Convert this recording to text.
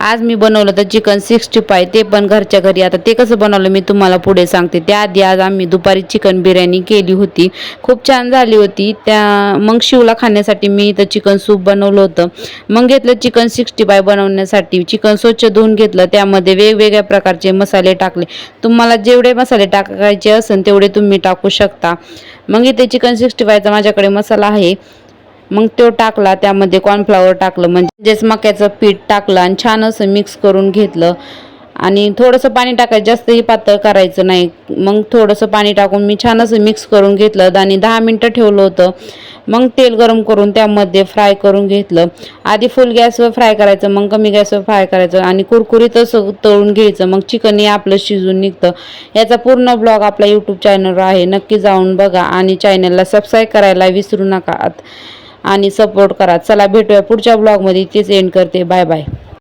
आज मी बनवलं तर चिकन 65 ते पण घरच्या घरी. आता ते कसं बनवलं मी तुम्हाला पुढे सांगते. त्याआधी आज आम्ही दुपारी चिकन बिर्याणी केली होती, खूप छान झाली होती. मग शिवला खाण्यासाठी मी इथं चिकन सूप बनवलं होतं. मग घेतलं चिकन 65 बनवण्यासाठी चिकन स्वच्छ धुवून घेतलं, त्यामध्ये वेगवेगळ्या प्रकारचे मसाले टाकले. तुम्हाला जेवढे मसाले टाकायचे असेल तेवढे तुम्ही टाकू शकता. मग इथे चिकन 65चा माझ्याकडे मसाला आहे, मग तो टाकला. त्यामध्ये कॉर्नफ्लॉवर टाकलं, म्हणजेच मक्याचं पीठ टाकलं आणि छान असं मिक्स करून घेतलं. आणि थोडंसं पाणी टाकायचं, जास्तही पातळ करायचं नाही. मग थोडंसं पाणी टाकून मी छान असं मिक्स करून घेतलं आणि 10 मिनटं ठेवलं होतं. मग तेल गरम करून त्यामध्ये फ्राय करून घेतलं. आधी फुल गॅसवर फ्राय करायचं, मग कमी गॅसवर फ्राय करायचं आणि कुरकुरीत असं तळून घ्यायचं. मग चिकनही आपलं शिजून निघतं. याचा पूर्ण ब्लॉग आपला यूट्यूब चॅनलवर आहे, नक्की जाऊन बघा आणि चॅनलला सबस्क्राईब करायला विसरू नका आणि सपोर्ट करा. चला भेटूया पुढच्या ब्लॉगमध्ये. इथेच एंड करते. Bye bye.